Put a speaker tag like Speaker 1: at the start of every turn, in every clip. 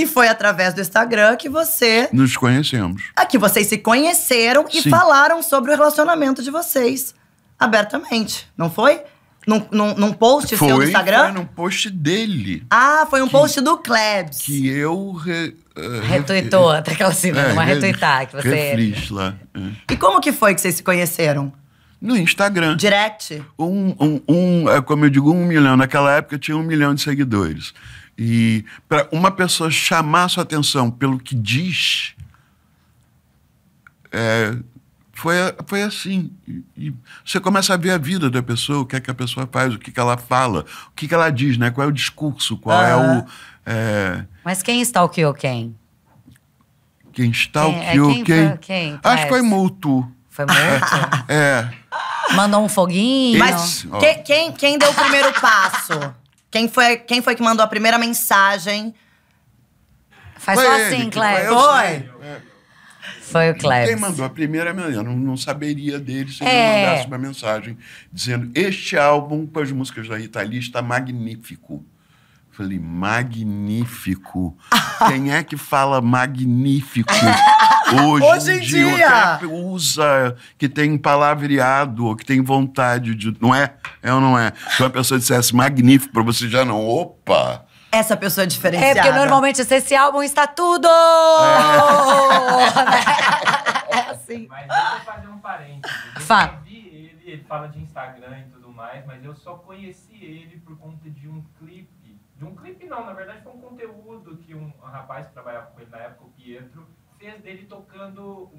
Speaker 1: E foi através do Instagram que
Speaker 2: Nos conhecemos.
Speaker 1: que vocês se conheceram e
Speaker 2: Sim.
Speaker 1: falaram sobre o relacionamento de vocês abertamente, não foi? Num post seu do Instagram?
Speaker 2: Foi num post dele.
Speaker 1: Ah, foi um post do Klebs.
Speaker 2: Que eu...
Speaker 3: Retweetou, até aquela cena, uma retweetar que você...
Speaker 2: Refiz lá.
Speaker 1: E como que foi que vocês se conheceram?
Speaker 2: No Instagram.
Speaker 1: Direct?
Speaker 2: Como eu digo, 1 milhão. Naquela época tinha 1 milhão de seguidores. E para uma pessoa chamar sua atenção pelo que diz, foi assim. E você começa a ver a vida da pessoa, o que é que a pessoa faz, o que ela fala, o que ela diz, né? Qual é o discurso, qual é o...
Speaker 3: Mas quem stalkeou quem?
Speaker 2: Quem stalkeou quem? Acho que foi mútuo.
Speaker 3: Foi mútuo?
Speaker 1: Mandou um foguinho? Mas quem deu o primeiro passo? Quem foi que mandou a primeira mensagem?
Speaker 3: Faz só assim, Klebs. Foi o Klebs.
Speaker 2: Quem mandou a primeira, eu não saberia dele se ele mandasse uma mensagem dizendo: este álbum com as músicas da Rita Lee está magnífico. Falei, magnífico. Quem é que fala magnífico hoje em dia? Que usa, que tem palavreado, ou que tem vontade de... Não é? É ou não é? Se uma pessoa dissesse magnífico pra você, já não... Opa!
Speaker 1: Essa pessoa é diferenciada.
Speaker 3: É, porque normalmente esse álbum está tudo!
Speaker 1: É assim.
Speaker 4: Mas deixa eu fazer um parênteses. Eu já vi ele fala de Instagram e tudo mais, mas eu só conheci ele por conta de um clipe. De um clipe não, na verdade foi um conteúdo que um rapaz que trabalhava com ele na época, o Pietro, fez dele tocando,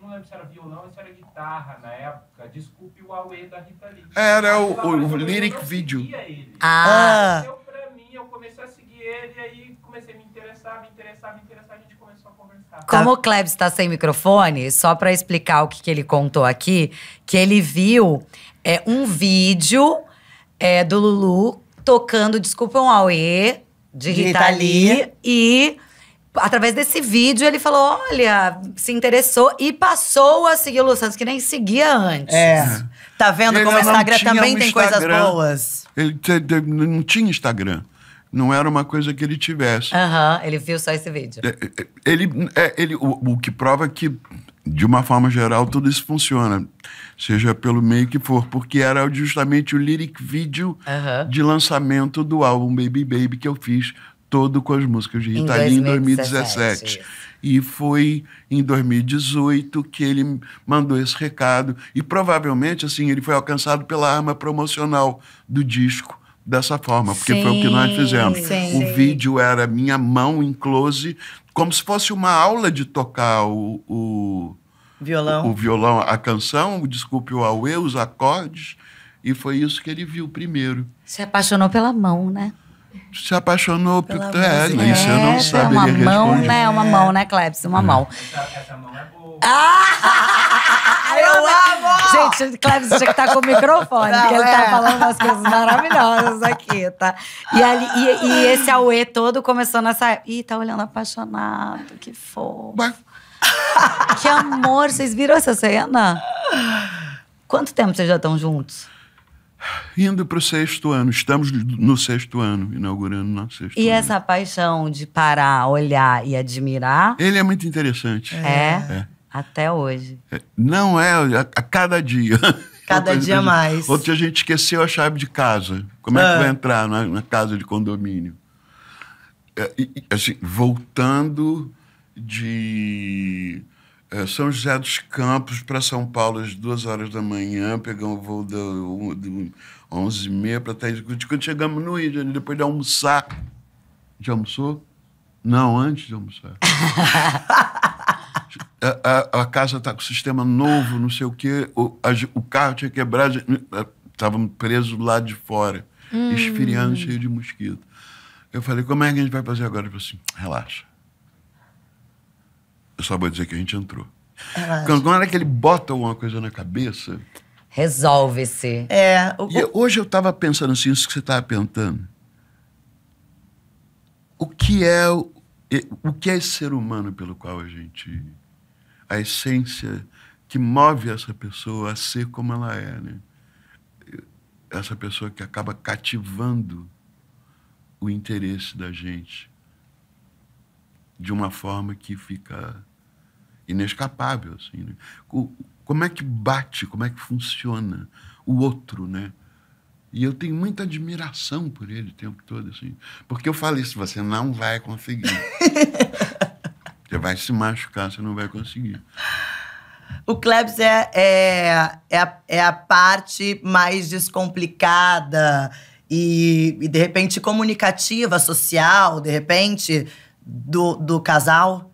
Speaker 4: não lembro se era violão ou se era guitarra na época, Desculpe o Auê da Rita Lee.
Speaker 2: Era o lyric video.
Speaker 4: Então, pra mim, eu comecei a seguir ele e aí comecei a me interessar, a gente começou a conversar.
Speaker 3: Como o Klebs está sem microfone, só para explicar o que ele contou aqui, que ele viu um vídeo do Lulu tocando Desculpa um Auê, de Rita Lee. E, através desse vídeo, ele falou, olha, se interessou e passou a seguir o Lu Santos, que nem seguia antes.
Speaker 1: Tá vendo como o Instagram também tem coisas boas?
Speaker 2: Ele não tinha Instagram. Não era uma coisa que ele tivesse.
Speaker 3: Ele viu só esse vídeo.
Speaker 2: O que prova que, de uma forma geral, tudo isso funciona. Seja pelo meio que for. Porque era justamente o lyric video de lançamento do álbum Baby Baby que eu fiz todo com as músicas de Rita Lee em 2017. E foi em 2018 que ele mandou esse recado. E provavelmente, assim, ele foi alcançado pela arma promocional do disco. Dessa forma, porque foi o que nós fizemos. O vídeo era minha mão em close, como se fosse uma aula de tocar o violão, a canção, o Desculpe o Auê, os acordes, e foi isso que ele viu primeiro.
Speaker 3: Se apaixonou pela mão, né?
Speaker 2: Se apaixonou pela mão. Isso eu não saberia
Speaker 3: uma mão,
Speaker 2: responder.
Speaker 3: né? Uma mão, né, Klebs? Uma mão.
Speaker 4: Essa mão é boa.
Speaker 1: Eu amo!
Speaker 3: Gente, o Klebs tinha que estar com o microfone, porque ele tá falando umas coisas maravilhosas aqui, tá? E esse auê todo começou nessa época. Ih, tá olhando apaixonado, que fofo. Que amor, vocês viram essa cena? Quanto tempo vocês já estão juntos?
Speaker 2: Indo para o 6º ano. Estamos no 6º ano, inaugurando nosso 6º ano.
Speaker 3: E essa paixão de parar, olhar e admirar?
Speaker 2: Ele é muito interessante.
Speaker 3: Até hoje.
Speaker 2: Não é a cada dia.
Speaker 1: Cada dia mais.
Speaker 2: Outro dia a gente esqueceu a chave de casa. Como é que vai entrar na casa de condomínio? Assim, voltando de São José dos Campos para São Paulo às 2h da manhã, pegamos o voo de 11h30 para Thaís. Quando chegamos no Rio de Janeiro, depois de almoçar. Já almoçou? Não, antes de almoçar. A casa está com sistema novo, não sei o quê. O carro tinha quebrado, estávamos presos do lado de fora, esfriando, cheio de mosquito. Eu falei, como é que a gente vai fazer agora? Ele falou assim, relaxa. Eu só vou dizer que a gente entrou. Quando é que ele bota alguma coisa na cabeça...
Speaker 3: Resolve-se.
Speaker 2: E hoje eu estava pensando assim, isso que você estava perguntando. O que é esse ser humano pelo qual a gente... A essência que move essa pessoa a ser como ela é, né? Essa pessoa que acaba cativando o interesse da gente. de uma forma que fica inescapável, assim, né? Como é que bate, como é que funciona o outro, né? E eu tenho muita admiração por ele o tempo todo, assim. Porque eu falo isso, você não vai conseguir. Você vai se machucar, você não vai conseguir.
Speaker 1: O Klebs é a parte mais descomplicada e, de repente, comunicativa, social, de repente, do casal?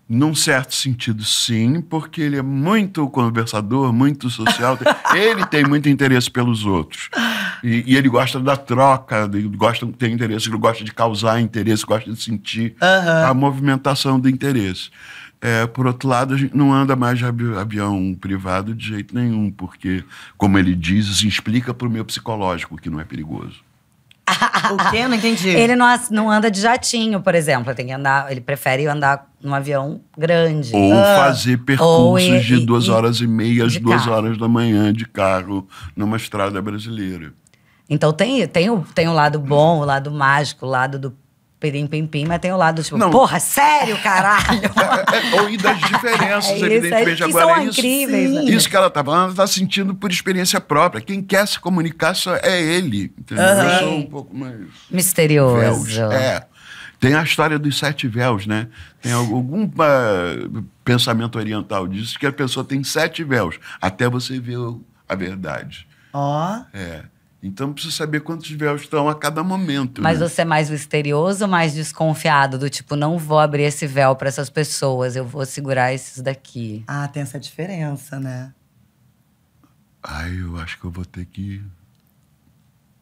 Speaker 2: Num certo sentido, sim, porque ele é muito conversador, muito social. Ele tem muito interesse pelos outros. E ele gosta da troca, tem interesse, ele gosta de causar interesse, gosta de sentir a movimentação do interesse. Por outro lado, a gente não anda mais de avião privado de jeito nenhum, porque, como ele diz, isso explica para o meu psicológico que não é perigoso.
Speaker 1: O quê? Eu não entendi.
Speaker 3: Ele não anda de jatinho, por exemplo. Ele prefere andar num avião grande.
Speaker 2: Ou fazer percursos de 2 horas e meia às 2 horas da manhã de carro numa estrada brasileira.
Speaker 3: Então tem o lado bom, o lado mágico, o lado do pirim-pim-pim, mas tem o lado tipo, porra, sério, caralho?
Speaker 2: Ou das diferenças, evidentemente. Agora,
Speaker 3: são incríveis. Né?
Speaker 2: Isso que ela está falando, ela está sentindo por experiência própria. Quem quer se comunicar só é ele. Entendeu? Eu sou um pouco mais...
Speaker 3: misterioso.
Speaker 2: Tem a história dos 7 véus, né? Tem algum pensamento oriental disso, que a pessoa tem 7 véus, até você ver a verdade. Então, precisa saber quantos véus estão a cada momento.
Speaker 3: Mas
Speaker 2: né?
Speaker 3: você é mais misterioso ou mais desconfiado? Do tipo, não vou abrir esse véu para essas pessoas, eu vou segurar esses daqui.
Speaker 1: Ah, tem essa diferença, né?
Speaker 2: Eu acho que eu vou ter que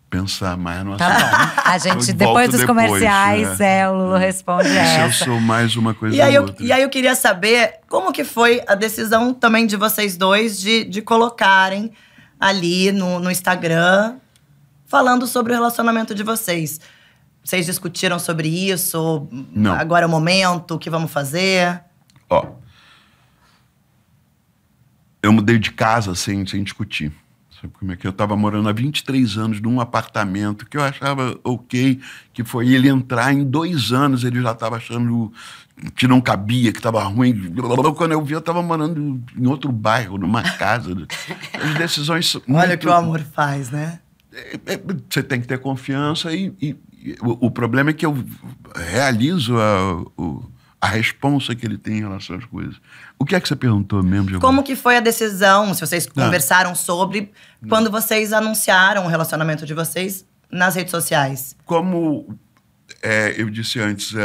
Speaker 2: pensar mais no assunto.
Speaker 3: Tá bom. A gente, depois dos comerciais,
Speaker 2: né?
Speaker 3: O Lulu responde essa.
Speaker 2: Eu sou mais uma coisa outra.
Speaker 1: E aí eu queria saber como que foi a decisão também de vocês dois de colocarem ali no Instagram... falando sobre o relacionamento de vocês. Vocês discutiram sobre isso?
Speaker 2: Não.
Speaker 1: Agora é o momento, o que vamos fazer?
Speaker 2: Eu mudei de casa sem discutir. Sabe como é que eu estava morando há 23 anos num apartamento que eu achava ok, que foi ele entrar em 2 anos, ele já estava achando que não cabia, que estava ruim. Quando eu vi, eu estava morando em outro bairro, numa casa. As decisões...
Speaker 1: Olha o que o amor faz, né?
Speaker 2: Você tem que ter confiança e o problema é que eu realizo a responsa que ele tem em relação às coisas. O que é que você perguntou mesmo, Giovanna?
Speaker 1: Como que foi a decisão, se vocês conversaram sobre, quando vocês anunciaram o relacionamento de vocês nas redes sociais?
Speaker 2: Como eu disse antes,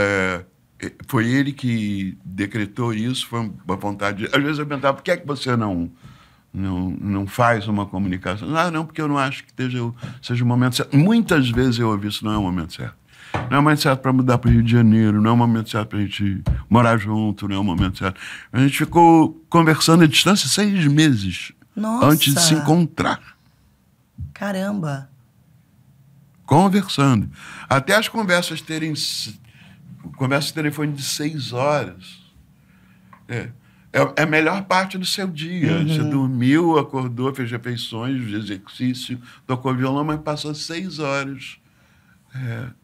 Speaker 2: foi ele que decretou isso, foi uma vontade. Às vezes eu perguntava, por que é que você não faz uma comunicação? Não, porque eu não acho que seja o momento certo. Muitas vezes eu ouvi isso, não é o momento certo. Não é o momento certo para mudar para o Rio de Janeiro, não é o momento certo para a gente morar junto, não é o momento certo. A gente ficou conversando à distância 6 meses antes de se encontrar.
Speaker 1: Caramba!
Speaker 2: Conversando. Até as conversas terem... Conversa de telefone de 6 horas. É a melhor parte do seu dia. Você dormiu, acordou, fez refeições, exercício, tocou violão, mas passou 6 horas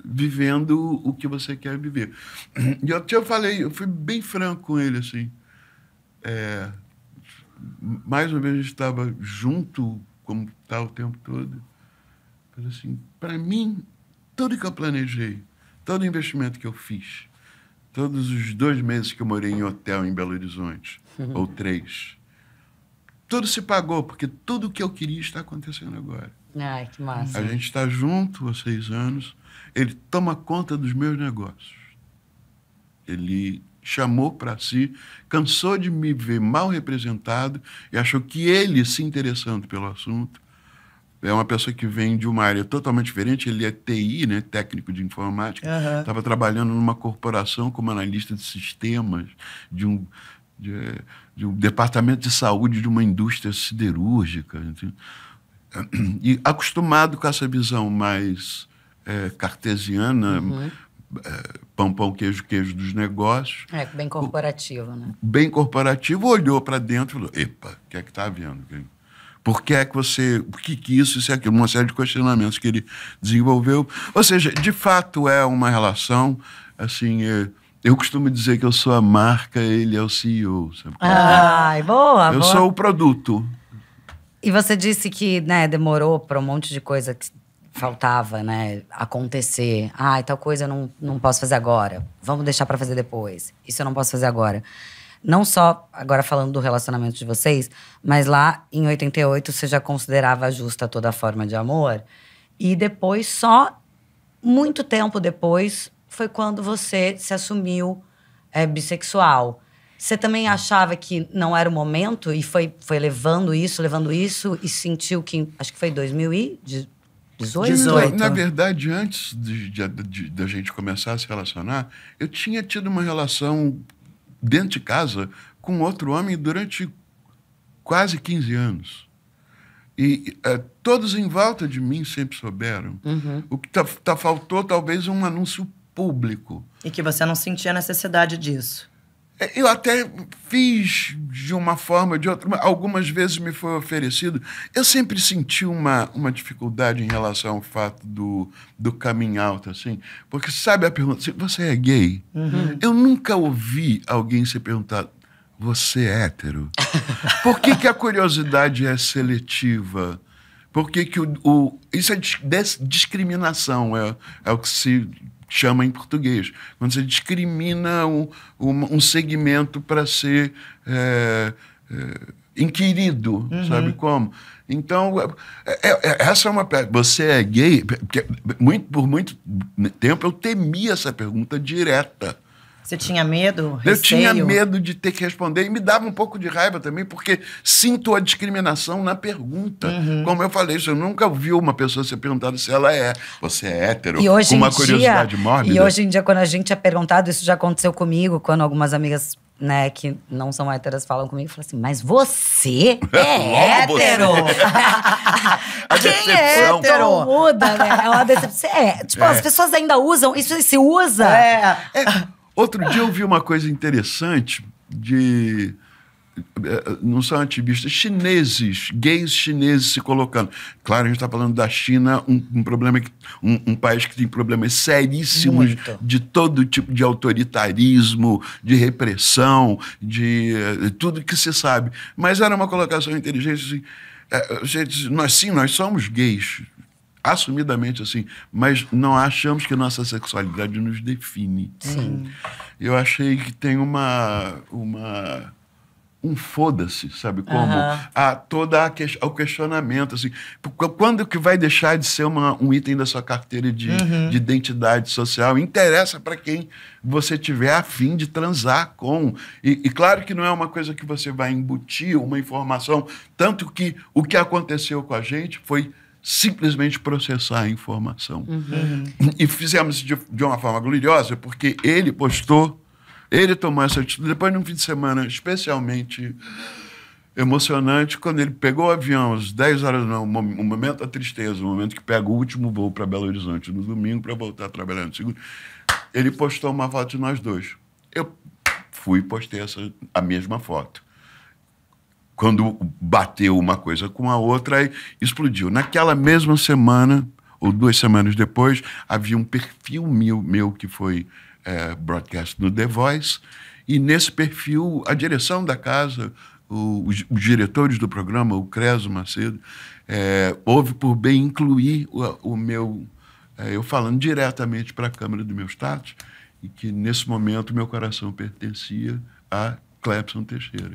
Speaker 2: vivendo o que você quer viver. E eu falei, eu fui bem franco com ele, assim. Mais uma vez a gente estava junto, como está o tempo todo. Mas, assim, para mim, tudo que eu planejei, todo investimento que eu fiz, todos os 2 meses que eu morei em hotel em Belo Horizonte, ou 3, tudo se pagou, porque tudo o que eu queria está acontecendo agora.
Speaker 3: Ai, que massa.
Speaker 2: A gente está junto há 6 anos, ele toma conta dos meus negócios. Ele chamou para si, cansou de me ver mal representado e achou que ele, se interessando pelo assunto, é uma pessoa que vem de uma área totalmente diferente. Ele é TI, né, técnico de informática. Estava trabalhando numa corporação como analista de sistemas de um departamento de saúde de uma indústria siderúrgica. E acostumado com essa visão mais cartesiana, pão, queijo dos negócios.
Speaker 3: Bem corporativo, né?
Speaker 2: Bem corporativo, olhou para dentro e falou, epa, o que é que está havendo? Por que é que você... Por que isso e aquilo? Uma série de questionamentos que ele desenvolveu. Ou seja, de fato é uma relação, assim, Eu costumo dizer que eu sou a marca, ele é o CEO. Sabe?
Speaker 3: Ai, boa,
Speaker 2: eu
Speaker 3: boa.
Speaker 2: sou o produto.
Speaker 3: E você disse que, né, demorou para um monte de coisa que faltava, né, acontecer. Ah, tal coisa eu não posso fazer agora. Vamos deixar para fazer depois. Isso eu não posso fazer agora. Não só, agora falando do relacionamento de vocês, mas lá em 88 você já considerava justa toda forma de amor. E depois, só muito tempo depois, foi quando você se assumiu bissexual. Você também achava que não era o momento e foi levando isso e sentiu que, acho que foi 2018?
Speaker 2: Na verdade, antes da gente começar a se relacionar, eu tinha tido uma relação dentro de casa com outro homem durante quase 15 anos. E todos em volta de mim sempre souberam. O que faltou, talvez, um anúncio público.
Speaker 1: E que você não sentia necessidade disso.
Speaker 2: Eu até fiz de uma forma ou de outra. Algumas vezes me foi oferecido. Eu sempre senti uma dificuldade em relação ao fato do coming out, assim. Porque sabe a pergunta, você é gay? Eu nunca ouvi alguém ser perguntado, você é hétero? Por que a curiosidade é seletiva? Por que isso é discriminação, é o que se chama em português. Quando você discrimina um segmento para ser inquirido, sabe como? Então, essa é uma... Você é gay? Porque por muito tempo eu temia essa pergunta direta.
Speaker 1: Você tinha medo,
Speaker 2: Eu
Speaker 1: receio?
Speaker 2: tinha medo de ter que responder e me dava um pouco de raiva também, porque sinto a discriminação na pergunta. Como eu falei, eu nunca ouvi uma pessoa ser perguntada se ela você é hétero, com uma curiosidade mórbida.
Speaker 3: E hoje em dia, quando a gente é perguntado, isso já aconteceu comigo, quando algumas amigas, né, que não são héteras falam comigo, falam assim, mas você é hétero?
Speaker 2: A
Speaker 3: Quem
Speaker 2: decepção.
Speaker 3: é hétero? Muda, né? É uma decepção. As pessoas ainda usam, isso se usa.
Speaker 2: Outro dia eu vi uma coisa interessante não são ativistas, gays chineses se colocando. Claro, a gente está falando da China, um problema, um país que tem problemas seríssimos de todo tipo de autoritarismo, de repressão, de tudo que se sabe. Mas era uma colocação inteligente assim, nós somos gays, assumidamente assim, mas não achamos que nossa sexualidade nos define.
Speaker 3: Sim.
Speaker 2: Eu achei que tem um foda-se, sabe como? O questionamento, assim. Quando que vai deixar de ser um item da sua carteira de identidade social? Interessa para quem você tiver a fim de transar com. E claro que não é uma coisa que você vai embutir uma informação, tanto que o que aconteceu com a gente foi simplesmente processar a informação. E fizemos isso de uma forma gloriosa, porque ele tomou essa atitude depois de um fim de semana especialmente emocionante, quando ele pegou o avião às 10 horas, um momento da tristeza, um momento que pega o último voo para Belo Horizonte no domingo para voltar a trabalhar no segundo. Ele postou uma foto de nós dois. Eu fui e postei a mesma foto. Quando bateu uma coisa com a outra, aí explodiu. Naquela mesma semana, ou 2 semanas depois, havia um perfil meu que foi broadcast no The Voice, e nesse perfil, a direção da casa, os diretores do programa, o Creso Macedo, houve por bem incluir o meu... eu falando diretamente para a câmera do meu status, e que nesse momento meu coração pertencia a Clepson Teixeira.